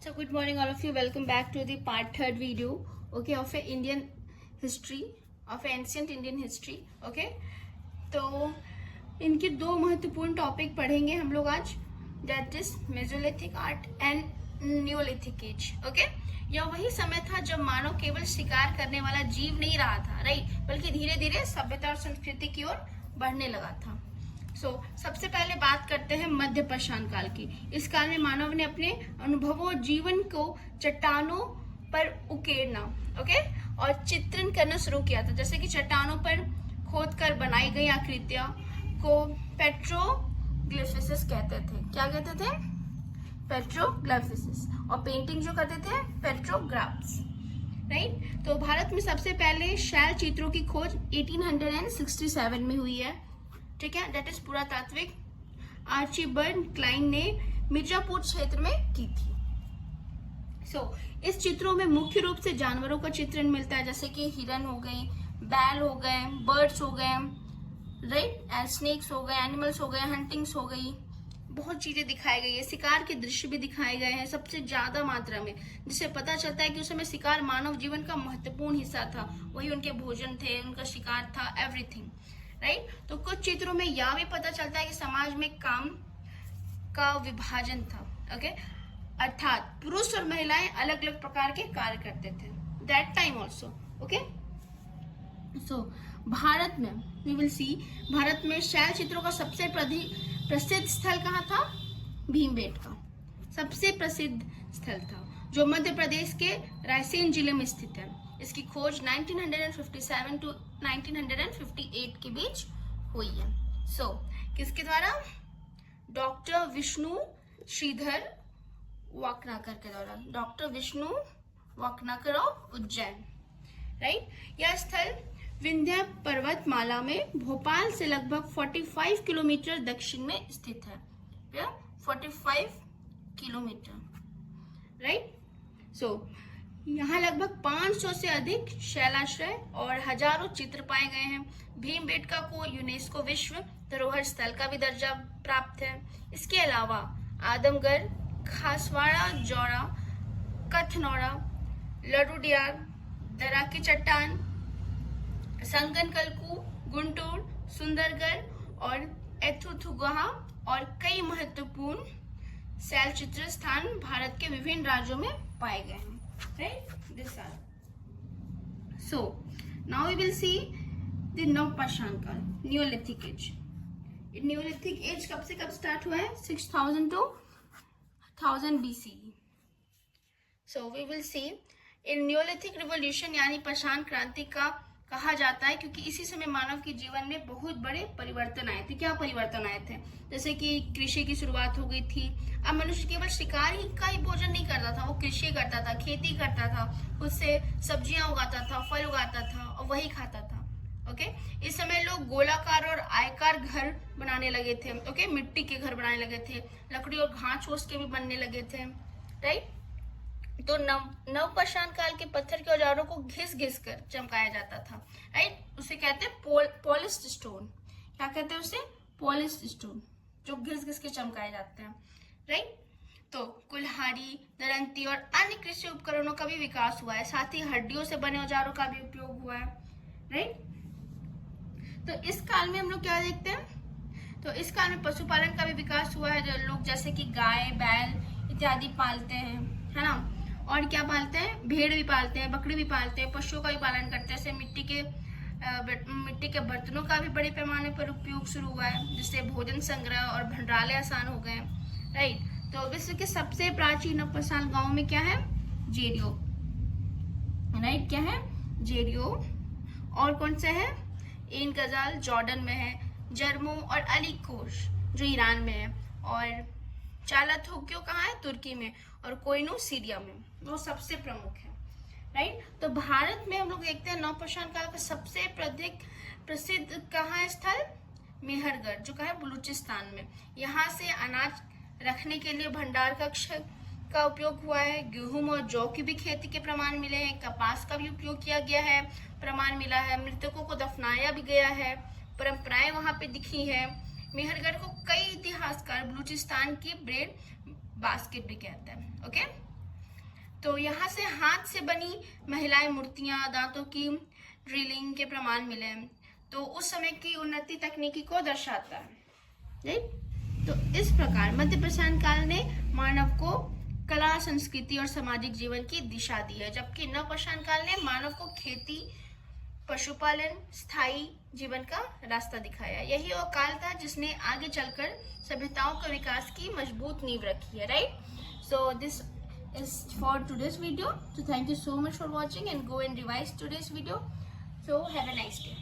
So good morning all of you. Welcome back to the part third video, okay, of a Indian history, of ancient Indian history, okay. तो इनके दो महत्वपूर्ण topic पढ़ेंगे हम लोग आज, that is Mesolithic art and neolithic age, okay. यह वही समय था जब मानव केवल शिकार करने वाला जीव नहीं रहा था, राइट, बल्कि धीरे धीरे सभ्यता और संस्कृति की ओर बढ़ने लगा था। सबसे पहले बात करते हैं मध्य पाषाण काल की। इस काल में मानव ने अपने अनुभवों जीवन को चट्टानों पर उकेरना, ओके, और चित्रण करना शुरू किया था। जैसे कि चट्टानों पर खोदकर बनाई गई आकृतियां को पेट्रोग्लिफिसिस कहते थे। क्या कहते थे? पेट्रोग्लिफिसिस। और पेंटिंग जो करते थे पेट्रोग्राफ्स, राइट। तो भारत में सबसे पहले शैल चित्रों की खोज 1867 में हुई है, ठीक है, दैट इज पुरातात्विक आर्चीबर्ड क्लाइन ने मिर्जापुर क्षेत्र में की थी। इस चित्रों में मुख्य रूप से जानवरों का चित्रण मिलता है, जैसे कि हिरन हो गए, बैल हो गए, बर्ड्स हो गए, राइट, स्नेक्स हो गए, एनिमल्स हो गए, हंटिंग्स हो गई, बहुत चीजें दिखाई गई है। शिकार के दृश्य भी दिखाए गए हैं सबसे ज्यादा मात्रा में, जिससे पता चलता है कि उस समय शिकार मानव जीवन का महत्वपूर्ण हिस्सा था। वही उनके भोजन थे, उनका शिकार था, एवरीथिंग, राइट। तो कुछ चित्रों में यह भी पता चलता है कि समाज में काम का विभाजन था, ओके, अर्थात पुरुष और महिलाएं अलग अलग प्रकार के कार्य करते थे that time also, okay. Bharat में वी विल सी, भारत में शैल चित्रों का सबसे प्रसिद्ध स्थल कहाँ था? भीमबेटका सबसे प्रसिद्ध स्थल था, जो मध्य प्रदेश के रायसेन जिले में स्थित है। इसकी खोज 1957 टू 1958 के बीच हुई है। किसके द्वारा? डॉक्टर विष्णु श्रीधर वाकनाकर के द्वारा, doctor Vishnu Wakankar of Ujjain, right. यह स्थल विंध्य पर्वतमाला में भोपाल से लगभग 45 किलोमीटर दक्षिण में स्थित है। 45 किलोमीटर, राइट। यहाँ लगभग 500 से अधिक शैलाश्रय और हजारों चित्र पाए गए हैं। भीमबेटका को यूनेस्को विश्व धरोहर स्थल का भी दर्जा प्राप्त है। इसके अलावा आदमगढ़, खासवाड़ा जौड़ा, कथनौड़ा, लडुडियार, दरा की चट्टान, संगनकलकू, गुंटूर, सुंदरगढ़ और एथुथुगहा और कई महत्वपूर्ण शैल चित्र स्थान भारत के विभिन्न राज्यों में पाए गए हैं, right? This are. Now we will see the नवपाषाण काल, न्यूलिथिक एज। न्यूलिथिक एज कब से कब स्टार्ट हुआ है? 6000 to 1000 BCE. We will see in Neolithic revolution यानी पाषाण क्रांति का कहा जाता है, क्योंकि इसी समय मानव के जीवन में बहुत बड़े परिवर्तन आए थे। क्या परिवर्तन आए थे? जैसे कि कृषि की शुरुआत हो गई थी। अब मनुष्य केवल शिकार ही का ही भोजन नहीं करता था, वो कृषि करता था, खेती करता था, उससे सब्जियां उगाता था, फल उगाता था और वही खाता था, ओके। इस समय लोग गोलाकार और आयकार घर बनाने लगे थे, ओके, मिट्टी के घर बनाने लगे थे, लकड़ी और घास फूस के भी बनने लगे थे, राइट। तो नवपाषाण काल के पत्थर के औजारों को घिस घिस कर चमकाया जाता था, राइट। उसे कहते हैं पॉलिश्ड स्टोन। क्या कहते हैं उसे? पॉलिश्ड स्टोन, जो घिस घिस के चमकाए जाते हैं, राइट। तो कुल्हाड़ी, दरंती और अन्य कृषि उपकरणों का भी विकास हुआ है। साथ ही हड्डियों से बने औजारों का भी उपयोग हुआ है, राइट। तो इस काल में हम लोग क्या देखते हैं? तो इस काल में पशुपालन का भी विकास हुआ है। जो लोग जैसे कि गाय, बैल इत्यादि पालते हैं, है ना, और क्या पालते हैं? भेड़ भी पालते हैं, बकरी भी पालते हैं, पशुओं का भी पालन करते हैं। जैसे मिट्टी के बर्तनों का भी बड़े पैमाने पर उपयोग शुरू हुआ है, जिससे भोजन संग्रह और भंडारण आसान हो गए, राइट। तो विश्व के सबसे प्राचीन नवपाषाण गांव में क्या है? जेरियो, राइट। क्या है? जेरियो। और कौन सा है? एन गजाल जॉर्डन में है, जर्मो और अलीकोश जो ईरान में है, और चालाथोक्यो कहाँ है? तुर्की में, और कोइनू सीरिया में, वो सबसे प्रमुख है, राइट। तो भारत में हम लोग देखते हैं नवपाषाण काल का सबसे प्रसिद्ध कहाँ है स्थल? मेहरगढ़, जो कहाँ है? बलूचिस्तान में। यहाँ से अनाज रखने के लिए भंडार कक्ष का उपयोग हुआ है। गेहूं और जौ की भी खेती के प्रमाण मिले हैं। कपास का भी उपयोग किया गया है, प्रमाण मिला है। मृतकों को दफनाया भी गया है, परंपराएं वहां पे दिखी है। मेहरगढ़ को कई इतिहासकार बलूचिस्तान की ब्रेड बास्केट भी कहते हैं, ओके। तो यहाँ से हाथ से बनी महिलाएं मूर्तियां, दांतों की ड्रिलिंग के प्रमाण मिले, तो उस समय की उन्नति तकनीकी को दर्शाता है, राइट। तो इस प्रकार मध्य पाषाण काल ने मानव को कला, संस्कृति और सामाजिक जीवन की दिशा दी है, जबकि नवपाषाण काल ने मानव को खेती, पशुपालन, स्थायी जीवन का रास्ता दिखाया। यही वो काल था जिसने आगे चलकर सभ्यताओं के विकास की मजबूत नींव रखी है, right. So this is for today's video. So thank you so much for watching and go and revise today's video. So have a nice day.